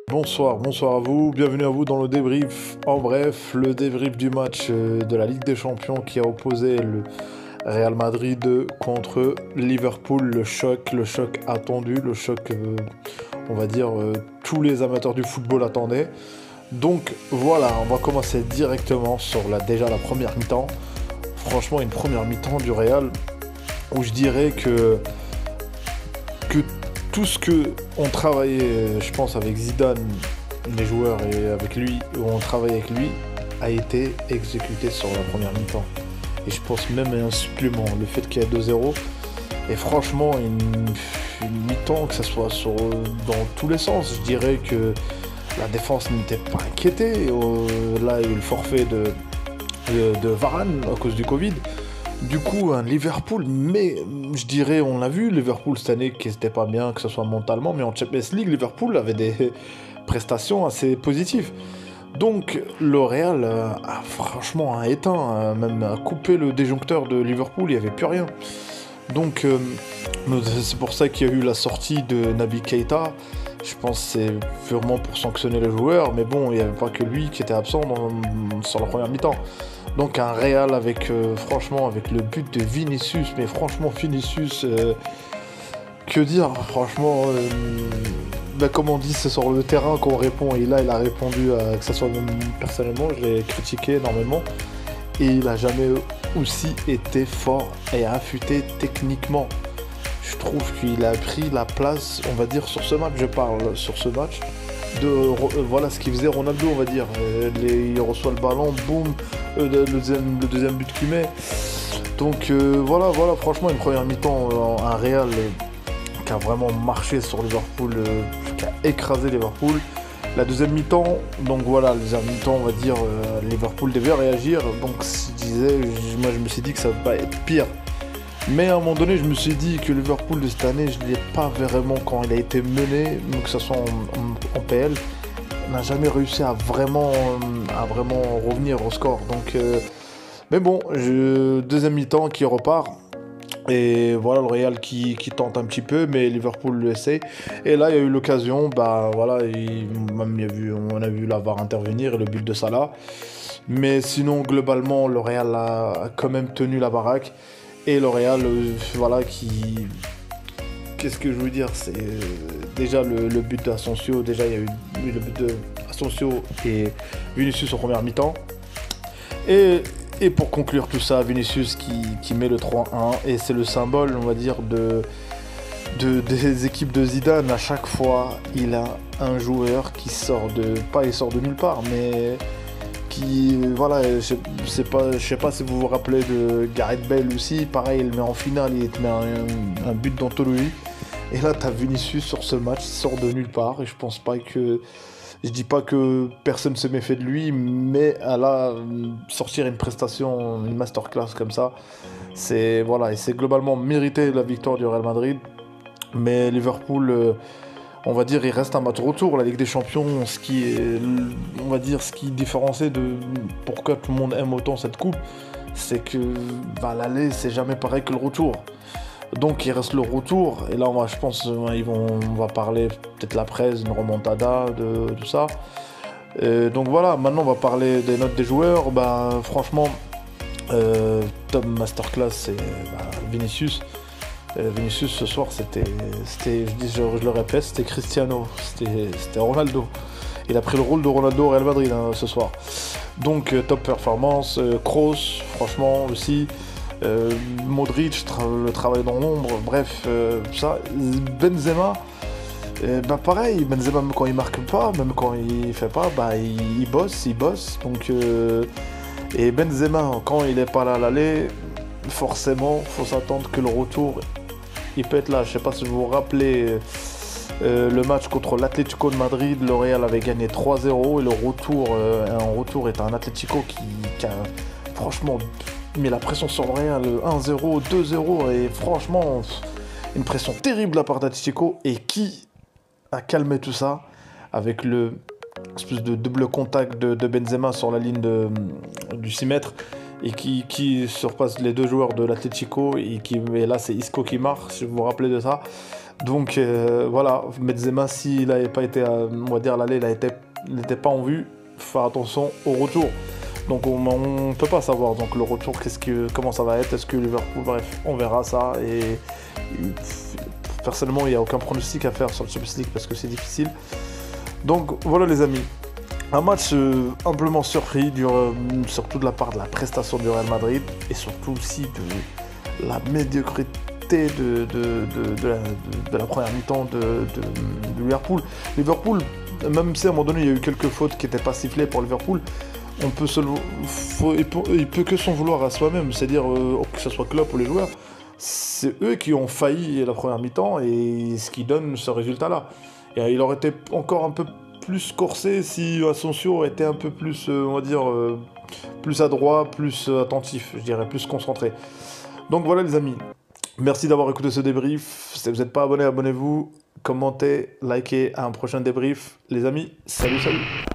Bonsoir à vous, bienvenue à vous dans le débrief. En bref, le débrief du match de la Ligue des Champions qui a opposé le Real Madrid contre Liverpool. Le choc attendu, le choc, on va dire, tous les amateurs du football attendaient. Donc voilà, on va commencer directement sur déjà la première mi-temps. Franchement, une première mi-temps du Real où je dirais que tout ce que on travaillait, je pense, avec Zidane, les joueurs et avec lui, où on travaillait avec lui, a été exécuté sur la première mi-temps. Et je pense même à un supplément, le fait qu'il y ait 2-0. Et franchement, une mi-temps, que ce soit dans tous les sens, je dirais que la défense n'était pas inquiétée. Là, il y a eu le forfait de Varane à cause du Covid. Du coup, un Liverpool, mais je dirais, on l'a vu, Liverpool cette année, qui n'était pas bien, que ce soit mentalement, mais en Champions League, Liverpool avait des prestations assez positives. Donc, le Real a franchement éteint, même a coupé le disjoncteur de Liverpool, il n'y avait plus rien. Donc, c'est pour ça qu'il y a eu la sortie de Naby Keita. Je pense que c'est purement pour sanctionner les joueurs, mais bon, il n'y avait pas que lui qui était absent sur la première mi-temps. Donc un Real avec, franchement, avec le but de Vinicius, mais franchement, Vinicius, que dire, franchement, comme on dit, c'est sur le terrain qu'on répond, et là, il a répondu, que ce soit même personnellement, je l'ai critiqué énormément, et il n'a jamais aussi été fort et affûté techniquement. Je trouve qu'il a pris la place, on va dire, sur ce match, je parle sur ce match, voilà ce qu'il faisait Ronaldo, on va dire. Il reçoit le ballon, boum, le deuxième but qu'il met. Donc voilà, franchement, une première mi-temps, un Real qui a vraiment marché sur Liverpool, qui a écrasé Liverpool. La deuxième mi-temps, donc voilà, la deuxième mi-temps, on va dire, Liverpool devait réagir. Donc moi je me suis dit que ça va être pire. Mais à un moment donné, je me suis dit que Liverpool de cette année, je ne l'ai pas vraiment quand il a été mené, que ce soit en PL, n'a jamais réussi à vraiment revenir au score. Donc, mais bon, deuxième mi-temps qui repart. Et voilà le Real qui tente un petit peu, mais Liverpool le essaie. Et là, il y a eu l'occasion, voilà, on a vu la VAR intervenir et le but de Salah. Mais sinon, globalement, le Real a quand même tenu la baraque. Et le Real, voilà, qu'est-ce que je veux dire, c'est déjà le but d'Asensio, déjà il y a eu le but d'Asensio et Vinicius en première mi-temps. Et pour conclure tout ça, Vinicius qui met le 3-1, et c'est le symbole, on va dire, des équipes de Zidane. À chaque fois, il a un joueur qui il sort de nulle part, mais voilà, je sais pas si vous vous rappelez de Gareth Bale aussi, pareil, il met en finale, il te met un but d'anthologie. Et là, t'as Vinicius sur ce match, il sort de nulle part, et je dis pas que personne se méfait de lui, mais là, sortir une prestation, une masterclass comme ça, voilà, et c'est globalement mérité la victoire du Real Madrid. Mais Liverpool, on va dire, il reste un match retour, la Ligue des Champions, ce qui différencie de pourquoi tout le monde aime autant cette coupe, c'est que l'aller, c'est jamais pareil que le retour. Donc il reste le retour, et là je pense on va parler peut-être la presse, une remontada, de tout ça. Donc voilà, maintenant on va parler des notes des joueurs. Franchement, top masterclass, c'est Vinicius. Vinicius ce soir je le répète, c'était Cristiano, c'était Ronaldo. Il a pris le rôle de Ronaldo au Real Madrid ce soir. Donc top performance, Kroos franchement aussi, Modric, le travail dans l'ombre, bref, ça. Benzema, pareil, Benzema même quand il marque pas, même quand il fait pas, il bosse. Donc et Benzema quand il est pas là à l'aller, forcément faut s'attendre que le retour il peut être là. Je sais pas si vous vous rappelez le match contre l'Atlético de Madrid, le Real avait gagné 3-0 et en retour est un Atlético qui a franchement mis la pression sur le Real, 1-0, 2-0, et franchement une pression terrible de la part d'Atlético, et qui a calmé tout ça avec le espèce de double contact de Benzema sur la ligne du 6 mètres, et qui surpasse les deux joueurs de l'Atlético, et là c'est Isco qui marque, si vous vous rappelez de ça. Donc voilà, Benzema, s'il n'avait pas été, on va dire, l'aller, il n'était pas en vue, faire attention au retour. Donc on ne peut pas savoir. Donc le retour, comment ça va être? Est-ce que Liverpool, bref, on verra ça. Personnellement, il n'y a aucun pronostic à faire sur le Champions League parce que c'est difficile. Donc voilà les amis. Un match amplement surpris, surtout de la part de la prestation du Real Madrid et surtout aussi de la médiocrité de la première mi-temps de Liverpool. Liverpool, même si à un moment donné il y a eu quelques fautes qui n'étaient pas sifflées pour Liverpool, il peut que s'en vouloir à soi-même, c'est-à-dire que ce soit Klopp ou les joueurs, c'est eux qui ont failli la première mi-temps et ce qui donne ce résultat-là. Et il aurait été encore un peu plus corsé si Asensio était un peu plus, on va dire, plus adroit, plus attentif, je dirais, plus concentré. Donc voilà les amis, merci d'avoir écouté ce débrief. Si vous n'êtes pas abonné, abonnez-vous, commentez, likez, à un prochain débrief. Les amis, salut, salut.